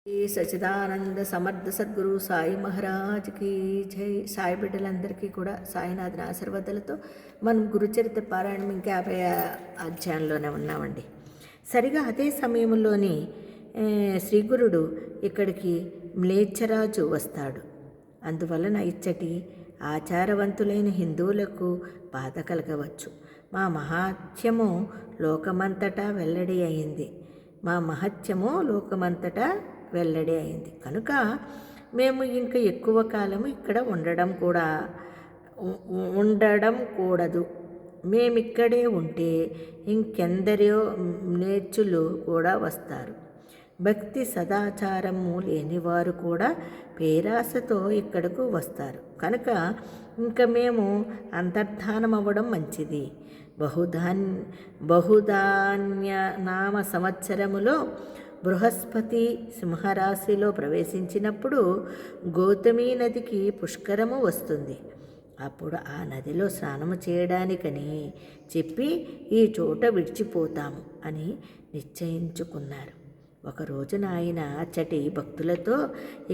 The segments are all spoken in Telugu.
ఈ సచిదానంద సమర్థ సద్గురు సాయి మహారాజ్కి జై. సాయి బిడ్డలందరికీ కూడా సాయినాథుని ఆశీర్వాదాలతో మనం గురుచరిత్ర పారాయణం ఇంకా 50 అధ్యాయంలోనే ఉన్నామండి. సరిగా అదే సమయంలోని శ్రీగురుడు ఇక్కడికి మ్లేచ్ఛరాజు వస్తాడు. అందువలన ఇచ్చటి ఆచారవంతులైన హిందువులకు బాధ కలగవచ్చు. మా మహాత్యము లోకమంతటా వెల్లడి అయింది. వెల్లడి అయింది కనుక మేము ఇంకా ఎక్కువ కాలం ఇక్కడ ఉండడం కూడదు. మేమిక్కడే ఉంటే ఇంకెందరో నేర్చులు కూడా వస్తారు. భక్తి సదాచారము లేనివారు కూడా పేరాసతో ఇక్కడకు వస్తారు. కనుక ఇంకా మేము అంతర్ధానం అవ్వడం మంచిది. బహుధాన్య నామ సంవత్సరములో బృహస్పతి సింహరాశిలో ప్రవేశించినప్పుడు గౌతమి నదికి పుష్కరము వస్తుంది. అప్పుడు ఆ నదిలో స్నానము చేయడానికని చెప్పి ఈ చోట విడిచిపోతాము అని నిశ్చయించుకున్నారు. ఒక రోజున ఆయన అచ్చటి భక్తులతో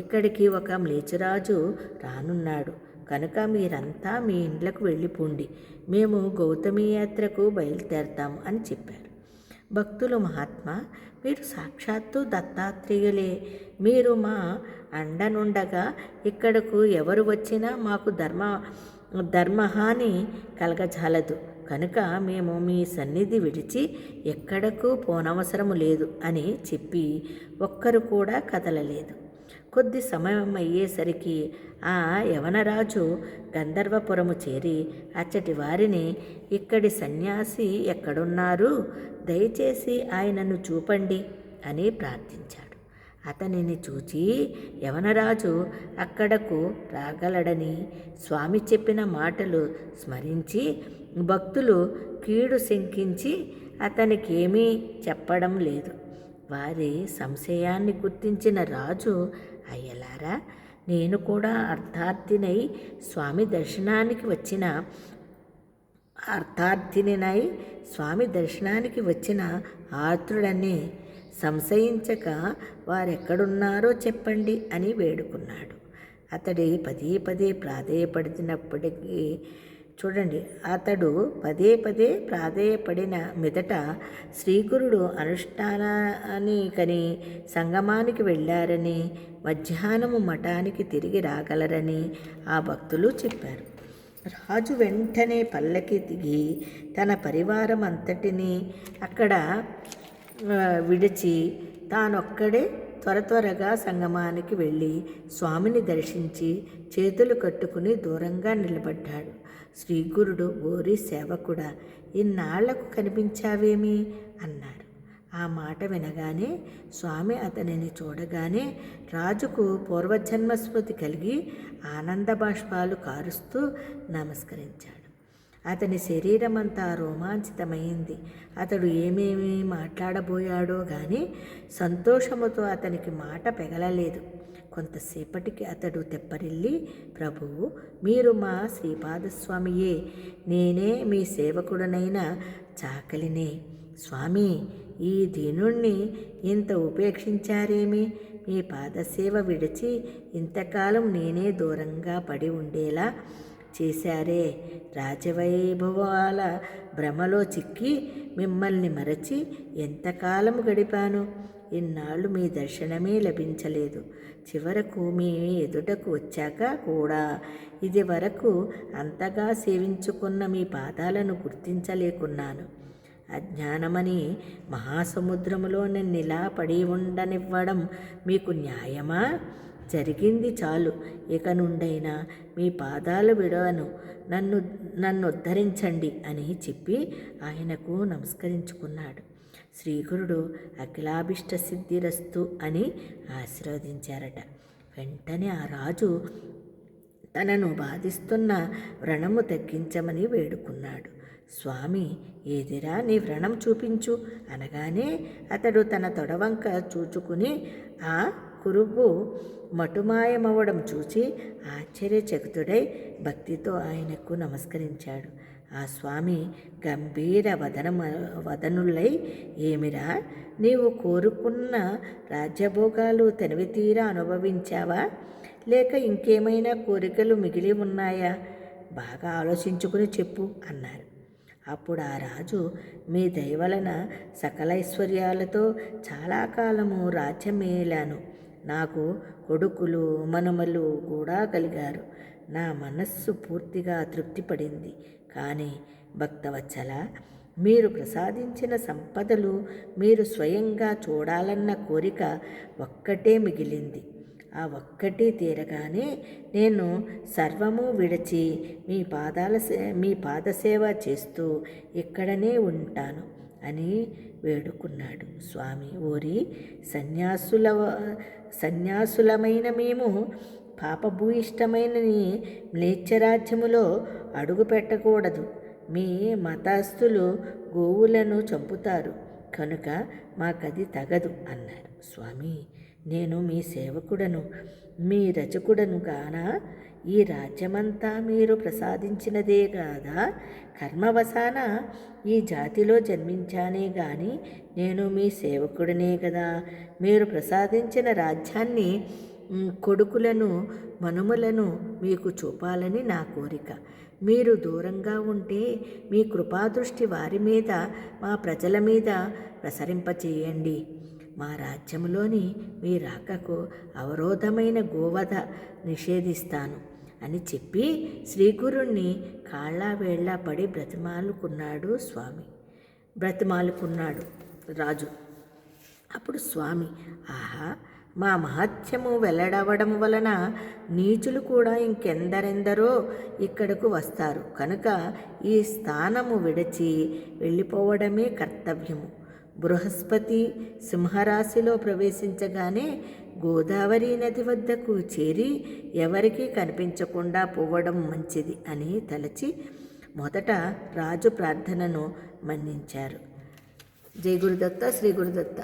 ఇక్కడికి ఒక మ్లేచ్ఛరాజు రానున్నాడు కనుక మీరంతా మీ ఇండ్లకు వెళ్ళిపోండి, మేము గౌతమి యాత్రకు బయలుదేరతాము అని చెప్పారు. భక్తులు, మహాత్మా, మీరు సాక్షాత్తు దత్తాత్రేయులే. మీరు మా అండనుండగా ఇక్కడకు ఎవరు వచ్చినా మాకు ధర్మహాని కలగజాలదు. కనుక మేము మీ సన్నిధి విడిచి ఎక్కడకు పోనవసరము లేదు అని చెప్పి ఒక్కరు కూడా కదలలేదు. కొద్ది సమయం అయ్యేసరికి ఆ యవనరాజు గంధర్వపురము చేరి అచ్చటి వారిని, ఇక్కడి సన్యాసి ఎక్కడున్నారు, దయచేసి ఆయనను చూపండి అని ప్రార్థించాడు. అతనిని చూచి యవనరాజు అక్కడకు రాగలడని స్వామి చెప్పిన మాటలు స్మరించి భక్తులు కీడు శంకించి అతనికేమీ చెప్పడం లేదు. వారి సంశయాన్ని గుర్తించిన రాజు, అయ్యలారా, నేను కూడా అర్థార్థినై స్వామి దర్శనానికి వచ్చిన ఆర్తుడని సంశయించక వారెక్కడున్నారో చెప్పండి అని వేడుకున్నాడు. అతడు పదే ప్రాధేయపడిన మీదట శ్రీగురుడు అనుష్ఠానానికని సంగమానికి వెళ్ళారని, మధ్యాహ్నము మఠానికి తిరిగి రాగలరని ఆ భక్తులు చెప్పారు. రాజు వెంటనే పల్లకి దిగి తన పరివారం అంతటినీ అక్కడ విడిచి తానొక్కడే త్వరగా సంగమానికి వెళ్ళి స్వామిని దర్శించి చేతులు కట్టుకుని దూరంగా నిలబడ్డాడు. శ్రీగురుడు, ఓరి సేవకుడా, ఇన్నాళ్లకు కనిపించావేమి అన్నారు. ఆ మాట వినగానే స్వామి అతనిని చూడగానే రాజుకు పూర్వజన్మ స్మృతి కలిగి ఆనంద బాష్పాలు కారుస్తూ నమస్కరించాడు. అతని శరీరమంతా రోమాంచితమైంది. అతడు ఏమేమి మాట్లాడబోయాడో గాని సంతోషముతో అతనికి మాట పెగలలేదు. కొంతసేపటికి అతడు తెప్పరిల్లి, ప్రభువు, మీరు మా శ్రీపాదస్వామియే, నేనే మీ సేవకుడనైన చాకలినే. స్వామి, ఈ దీనుణ్ణి ఇంత ఉపేక్షించారేమి? మీ పాదసేవ విడిచి ఇంతకాలం నేనే దూరంగా పడి ఉండేలా చేశారే. రాజవైభవాల భ్రమలో చిక్కి మిమ్మల్ని మరచి ఎంతకాలం గడిపాను. ఇన్నాళ్ళు మీ దర్శనమే లభించలేదు. చివరకు మీ ఎదుటకు వచ్చాక కూడా ఇది వరకు అంతగా సేవించుకున్న మీ పాదాలను గుర్తించలేకున్నాను. అజ్ఞానమని మహాసముద్రములో నన్నిలా పడి ఉండనివ్వడం మీకు న్యాయమా? జరిగింది చాలు. ఇక నుండైనా మీ పాదాలు విడవను, నన్ను ఉద్ధరించండి అని చెప్పి ఆయనకు నమస్కరించుకున్నాడు. శ్రీగురుడు అఖిలాభిష్ట సిద్ధిరస్తు అని ఆశీర్వదించారట. వెంటనే ఆ రాజు తనను బాధిస్తున్న వ్రణము తగ్గించమని వేడుకున్నాడు. స్వామి, ఏదిరా నీ వ్రణం చూపించు అనగానే అతడు తన తొడవంక చూచుకుని ఆ కురుపు మటుమాయమవ్వడం చూచి ఆశ్చర్యచకితుడై భక్తితో ఆయనకు నమస్కరించాడు. ఆ స్వామి గంభీర వదనులై, ఏమిరా, నీవు కోరుకున్న రాజ్యభోగాలు తనివితీరా అనుభవించావా, లేక ఇంకేమైనా కోరికలు మిగిలి ఉన్నాయా? బాగా ఆలోచించుకుని చెప్పు అన్నారు. అప్పుడు ఆ రాజు, మీ దయవలన సకల ఐశ్వర్యాలతో చాలా కాలము రాజ్యమేలాను. నాకు కొడుకులు మనుమలు కూడా కలిగారు. నా మనస్సు పూర్తిగా తృప్తిపడింది. కానీ భక్తవత్సల, మీరు ప్రసాదించిన సంపదలు మీరు స్వయంగా చూడాలన్న కోరిక ఒక్కటే మిగిలింది. ఆ ఒక్కటి తీరగానే నేను సర్వము విడిచి మీ పాదసేవ చేస్తూ ఇక్కడనే ఉంటాను అని వేడుకున్నాడు. స్వామి, ఓరి సన్యాసులమైన మేము పాపభూయిష్టమైన మ్లేచ్ఛరాజ్యములో అడుగు పెట్టకూడదు. మీ మతస్థులు గోవులను చంపుతారు కనుక మాకది తగదు అన్నారు. స్వామి, నేను మీ సేవకుడను, మీ రచకుడను గానా? ఈ రాజ్యమంతా మీరు ప్రసాదించినదే కాదా? కర్మవశాన ఈ జాతిలో జన్మించానే గాని నేను మీ సేవకుడినే కదా. మీరు ప్రసాదించిన రాజ్యాన్ని, కొడుకులను మనుమలను మీకు చూపాలని నా కోరిక. మీరు దూరంగా ఉంటే మీ కృపాదృష్టి వారి మీద, మా ప్రజల మీద ప్రసరింపచేయండి. మా రాజ్యంలోని మీ రాకకు అవరోధమైన గోవధ నిషేధిస్తాను అని చెప్పి శ్రీగురుణ్ణి కాళ్ళవేళ్లా పడి బ్రతిమాలుకున్నాడు రాజు. అప్పుడు స్వామి, ఆహా, మా మహత్యము వెల్లడవడం వలన నీచులు కూడా ఇంకెందరెందరో ఇక్కడకు వస్తారు కనుక ఈ స్థానము విడిచి వెళ్ళిపోవడమే కర్తవ్యము. బృహస్పతి సింహరాశిలో ప్రవేశించగానే గోదావరి నది వద్దకు చేరి ఎవరికీ కనిపించకుండా పోవడం మంచిది అని తలచి మొదట రాజు ప్రార్థనను మన్నించారు. జై గురుదత్త, శ్రీ గురుదత్త.